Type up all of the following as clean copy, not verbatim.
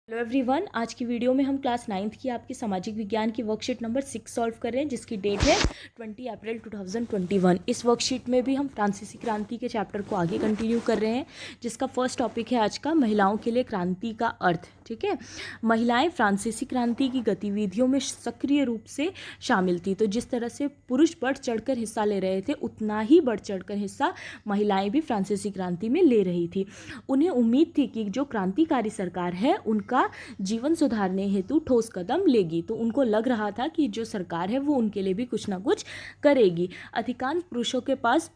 Hello everyone, आज की video में हम क्लास 9th की आपकी सामाजिक विज्ञान की वर्कशीट नंबर 6 सॉल्व कर रहे हैं, जिसकी डेट है 20 अप्रैल 2021। इस वर्कशीट में भी हम फ्रांसीसी क्रांति के चैप्टर को आगे कंटिन्यू कर रहे हैं, जिसका फर्स्ट टॉपिक है आज का महिलाओं के लिए क्रांति का अर्थ। ठीक है, महिलाएं फ्रांसीसी क्रांति की गतिविधियों में सक्रिय रूप से शामिल थी। तो जिस तरह से पुरुष बढ़ चढ़कर हिस्सा ले रहे थे, उतना ही बढ़ चढ़कर हिस्सा महिलाएं भी फ्रांसीसी क्रांति में ले रही थी। उन्हें उम्मीद थी कि जो क्रांतिकारी सरकार है उनका जीवन सुधारने हेतु ठोस कदम लेगी। तो उनको लग रहा था कि जो सरकार है वो उनके लिए भी कुछ ना कुछ करेगी। अधिकांश पुरुषों के पास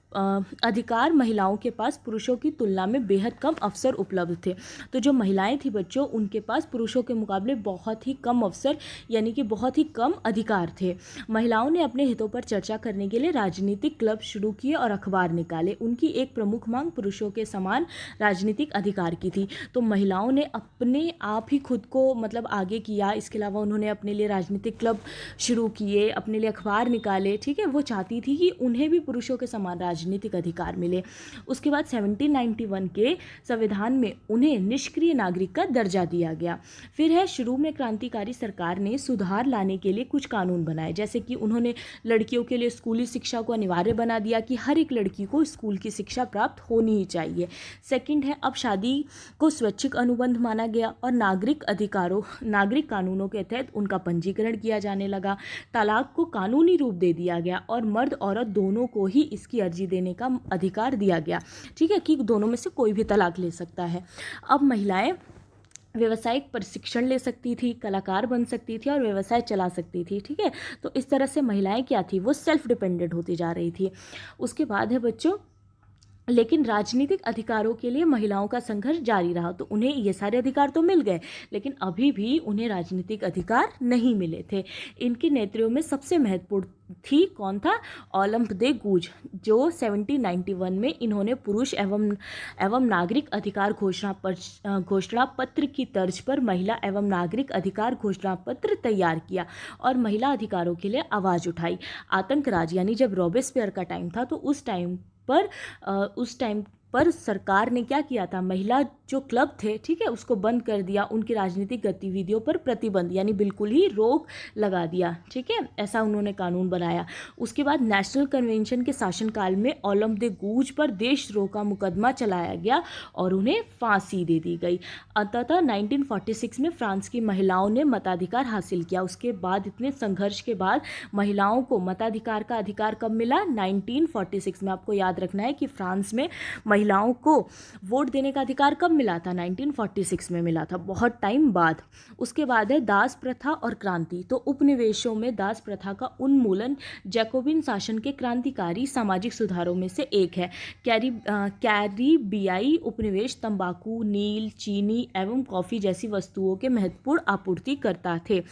अधिकार महिलाओं के पास पुरुषों की तुलना में बेहद कम अवसर उपलब्ध थे। तो जो महिलाएं थी बच्चों, उनके पास पुरुषों के मुकाबले बहुत ही कम अवसर यानी कि बहुत ही कम अधिकार थे। महिलाओं ने अपने हितों पर चर्चा करने के लिए राजनीतिक क्लब शुरू किए और अखबार निकाले। उनकी एक प्रमुख मांग पुरुषों के समान राजनीतिक अधिकार की थी। तो महिलाओं ने अपने आप ही खुद को आगे किया। इसके अलावा उन्होंने अपने लिए राजनीतिक क्लब शुरू किए, अपने लिए अखबार निकाले। ठीक है, वो चाहती थी कि उन्हें भी पुरुषों के समान राजनीतिक अधिकार मिले। उसके बाद 1791 के संविधान में उन्हें निष्क्रिय नागरिक का दर्जा दिया गया। फिर है, शुरू में क्रांतिकारी सरकार ने सुधार लाने के लिए कुछ कानून बनाए, जैसे कि उन्होंने लड़कियों के लिए स्कूली शिक्षा को अनिवार्य बना दिया कि हर एक लड़की को स्कूल की शिक्षा प्राप्त होनी ही चाहिए। सेकंड है, अब शादी को स्वैच्छिक अनुबंध माना गया और नागरिक कानूनों के तहत उनका पंजीकरण किया जाने लगा। तलाक को कानूनी रूप दे दिया गया और मर्द औरत दोनों को ही इसकी अर्जी देने का अधिकार दिया गया। ठीक है, कि दोनों में से कोई भी तलाक ले सकता है। अब महिलाएं व्यावसायिक प्रशिक्षण ले सकती थी, कलाकार बन सकती थी और व्यवसाय चला सकती थी। ठीक है, तो इस तरह से महिलाएं क्या थी, वो सेल्फ डिपेंडेंट होती जा रही थी। उसके बाद है बच्चों, लेकिन राजनीतिक अधिकारों के लिए महिलाओं का संघर्ष जारी रहा। तो उन्हें ये सारे अधिकार तो मिल गए, लेकिन अभी भी उन्हें राजनीतिक अधिकार नहीं मिले थे। इनके नेतृत्व में सबसे महत्वपूर्ण थी, कौन था? ओलंप दे गूज, जो 1791 में इन्होंने पुरुष एवं नागरिक अधिकार घोषणा पत्र की तर्ज पर महिला एवं नागरिक अधिकार घोषणा पत्र तैयार किया और महिला अधिकारों के लिए आवाज़ उठाई। आतंकराज यानी जब रॉबेस्पियर का टाइम था, तो उस टाइम पर सरकार ने क्या किया था, महिला जो क्लब थे, ठीक है, उसको बंद कर दिया। उनकी राजनीतिक गतिविधियों पर प्रतिबंध यानी बिल्कुल ही रोक लगा दिया। ठीक है, ऐसा उन्होंने कानून बनाया। उसके बाद नेशनल कन्वेंशन के शासनकाल में ओलंप दे गूज पर देशद्रोह का मुकदमा चलाया गया और उन्हें फांसी दे दी गई। अंततः 1946 में फ्रांस की महिलाओं ने मताधिकार हासिल किया। उसके बाद इतने संघर्ष के बाद महिलाओं को मताधिकार का अधिकार कब मिला? 1946 में। आपको याद रखना है कि फ्रांस में महिलाओं को वोट देने का अधिकार कब मिला था? 1946 में मिला था, बहुत टाइम बाद। उसके बाद है दास प्रथा और क्रांति। तो उपनिवेशों में दास प्रथा का उन्मूलन जैकोबिन शासन के क्रांतिकारी सामाजिक सुधारों में से एक है। कैरिबियाई उपनिवेश तंबाकू, नील, चीनी एवं कॉफ़ी जैसी वस्तुओं के महत्वपूर्ण आपूर्तिकर्ता थे।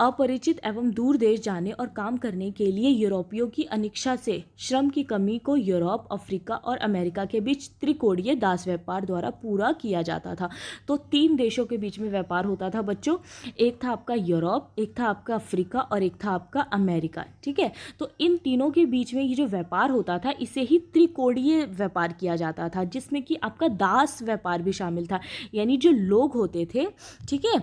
अपरिचित एवं दूर देश जाने और काम करने के लिए यूरोपियों की अनिच्छा से श्रम की कमी को यूरोप, अफ्रीका और अमेरिका के बीच त्रिकोणीय दास व्यापार द्वारा पूरा किया जाता था। तो 3 देशों के बीच में व्यापार होता था बच्चों। एक था आपका यूरोप, एक था आपका अफ्रीका और एक था आपका अमेरिका। ठीक है, तो इन तीनों के बीच में ये जो व्यापार होता था, इसे ही त्रिकोणीय व्यापार किया जाता था, जिसमें कि आपका दास व्यापार भी शामिल था। यानी जो लोग होते थे, ठीक है,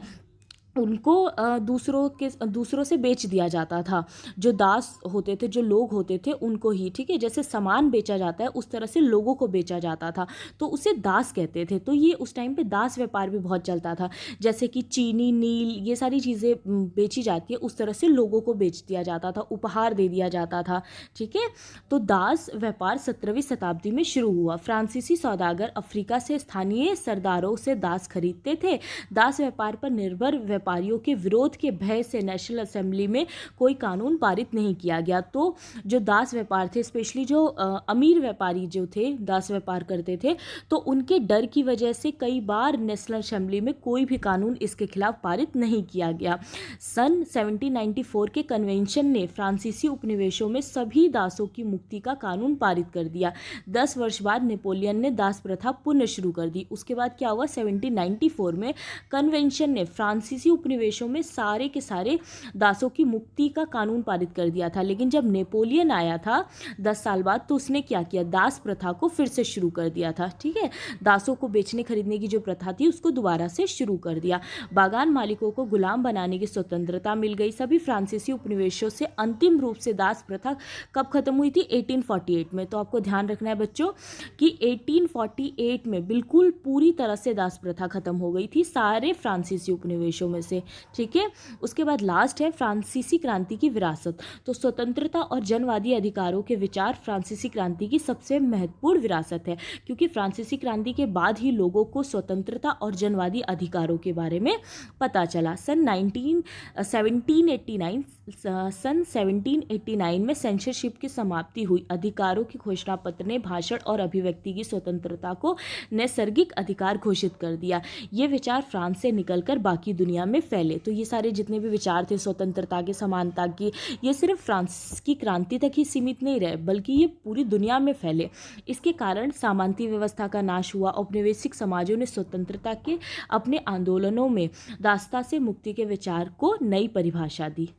उनको दूसरों से बेच दिया जाता था। जो दास होते थे, जो लोग होते थे, उनको ही, ठीक है, जैसे सामान बेचा जाता है उस तरह से लोगों को बेचा जाता था, तो उसे दास कहते थे। तो ये उस टाइम पे दास व्यापार भी बहुत चलता था। जैसे कि चीनी, नील, ये सारी चीज़ें बेची जाती है, उस तरह से लोगों को बेच दिया जाता था, उपहार दे दिया जाता था। ठीक है, तो दास व्यापार 17वीं शताब्दी में शुरू हुआ। फ्रांसीसी सौदागर अफ्रीका से स्थानीय सरदारों से दास खरीदते थे। दास व्यापार पर निर्भर व्यापारियों के विरोध के भय से नेशनल असेंबली में कोई कानून पारित नहीं किया गया। तो जो दास व्यापार थे, स्पेशली जो अमीर व्यापारी जो थे, दास व्यापार करते थे, तो उनके डर की वजह से कई बार नेशनल असेंबली में कोई भी कानून इसके खिलाफ पारित नहीं किया गया। सन 1794 के कन्वेंशन ने फ्रांसीसी उपनिवेशों में सभी दासों की मुक्ति का कानून पारित कर दिया। 10 वर्ष बाद नेपोलियन ने दास प्रथा पुनः शुरू कर दी। उसके बाद क्या हुआ? 1794 में कन्वेंशन ने फ्रांसीसी उपनिवेशों में सारे के सारे दासों की मुक्ति का कानून पारित कर दिया था। लेकिन जब नेपोलियन आया था 10 साल बाद, तो उसने क्या किया, दास प्रथा को फिर से शुरू कर दिया था। ठीक है, दासों को बेचने खरीदने की जो प्रथा थी उसको दोबारा से शुरू कर दिया। बागान मालिकों को गुलाम बनाने की स्वतंत्रता मिल गई। सभी फ्रांसीसी उपनिवेशों से अंतिम रूप से दास प्रथा कब खत्म हुई थी, 1848 में। तो आपको ध्यान रखना है बच्चों कि 1848 में बिल्कुल पूरी तरह से दास प्रथा खत्म हो गई थी सारे फ्रांसीसी उपनिवेशों में से। ठीक है, उसके बाद लास्ट है फ्रांसीसी क्रांति की विरासत। तो स्वतंत्रता और जनवादी अधिकारों के विचार फ्रांसीसी क्रांति की सबसे महत्वपूर्ण विरासत है, क्योंकि फ्रांसीसी क्रांति के बाद ही लोगों को स्वतंत्रता और जनवादी अधिकारों के बारे में पता चला। सन 1789 में सेंसरशिप की समाप्ति हुई। अधिकारों की घोषणा पत्र ने भाषण और अभिव्यक्ति की स्वतंत्रता को नैसर्गिक अधिकार घोषित कर दिया। ये विचार फ्रांस से निकलकर बाकी दुनिया में फैले। तो ये सारे जितने भी विचार थे स्वतंत्रता की, समानता की, ये सिर्फ फ्रांस की क्रांति तक ही सीमित नहीं रहे, बल्कि ये पूरी दुनिया में फैले। इसके कारण सामंती व्यवस्था का नाश हुआ। औपनिवेशिक समाजों ने स्वतंत्रता के अपने आंदोलनों में दासता से मुक्ति के विचार को नई परिभाषा दी।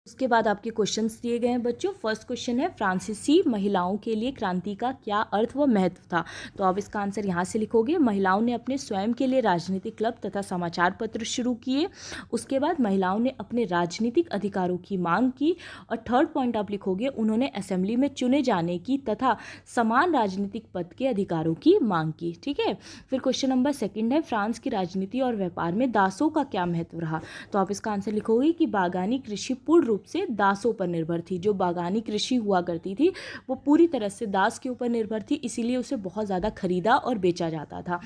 उसके बाद आपके क्वेश्चंस दिए गए हैं बच्चों। फर्स्ट क्वेश्चन है, फ्रांसीसी महिलाओं के लिए क्रांति का क्या अर्थ व महत्व था। तो आप इसका आंसर यहाँ से लिखोगे। महिलाओं ने अपने स्वयं के लिए राजनीतिक क्लब तथा समाचार पत्र शुरू किए। उसके बाद महिलाओं ने अपने राजनीतिक अधिकारों की मांग की। और थर्ड पॉइंट आप लिखोगे, उन्होंने असेंबली में चुने जाने की तथा समान राजनीतिक पद के अधिकारों की मांग की। ठीक है, फिर क्वेश्चन नंबर सेकेंड है, फ्रांस की राजनीति और व्यापार में दासों का क्या महत्व रहा। तो आप इसका आंसर लिखोगे कि बागानी कृषि पूर्ण रूप से दासों पर निर्भर थी। जो बागानी कृषि हुआ करती थी वो पूरी तरह से दास के ऊपर निर्भर थी, इसीलिए उसे बहुत ज़्यादा खरीदा और बेचा जाता था।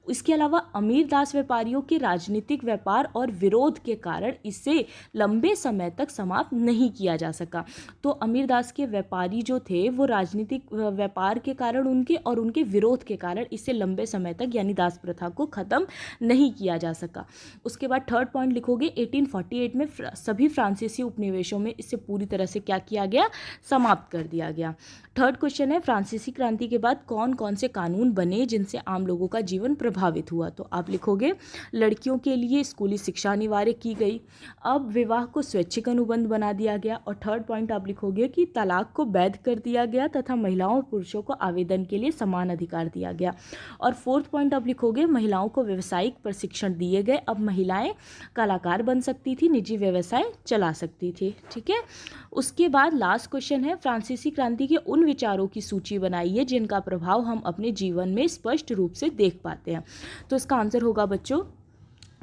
इसके अलावा अमीर दास व्यापारियों के राजनीतिक व्यापार और विरोध के कारण इसे लंबे समय तक समाप्त नहीं किया जा सका। तो अमीर दास के व्यापारी जो थे वो राजनीतिक व्यापार के कारण उनके विरोध के कारण इसे लंबे समय तक यानी दास प्रथा को खत्म नहीं किया जा सका। उसके बाद थर्ड पॉइंट लिखोगे, 1848 में सभी फ्रांसीसी उपनिवेशों में इसे पूरी तरह से क्या किया गया, समाप्त कर दिया गया। थर्ड क्वेश्चन है, फ्रांसीसी क्रांति के बाद कौन कौन से कानून बने जिनसे आम लोगों का जीवन प्रभावित हुआ। तो आप लिखोगे, लड़कियों के लिए स्कूली शिक्षा अनिवार्य की गई। अब विवाह को स्वैच्छिक अनुबंध बना दिया गया। और थर्ड पॉइंट आप लिखोगे कि तलाक को वैध कर दिया गया तथा महिलाओं और पुरुषों को आवेदन के लिए समान अधिकार दिया गया। और फोर्थ पॉइंट आप लिखोगे, महिलाओं को व्यावसायिक प्रशिक्षण दिए गए। अब महिलाएं कलाकार बन सकती थी, निजी व्यवसाय चला सकती थी। ठीक है, उसके बाद लास्ट क्वेश्चन है, फ्रांसीसी क्रांति के उन विचारों की सूची बनाइए जिनका प्रभाव हम अपने जीवन में स्पष्ट रूप से देख पाते हैं। तो इसका आंसर होगा बच्चों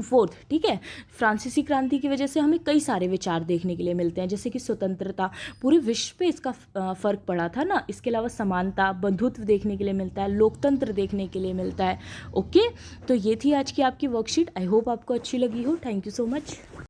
फोर्थ। ठीक है, फ्रांसीसी क्रांति की वजह से हमें कई सारे विचार देखने के लिए मिलते हैं, जैसे कि स्वतंत्रता, पूरे विश्व पे इसका फर्क पड़ा था ना। इसके अलावा समानता, बंधुत्व देखने के लिए मिलता है, लोकतंत्र देखने के लिए मिलता है। ओके, तो ये थी आज की आपकी वर्कशीट। आई होप आपको अच्छी लगी हो। Thank you so much.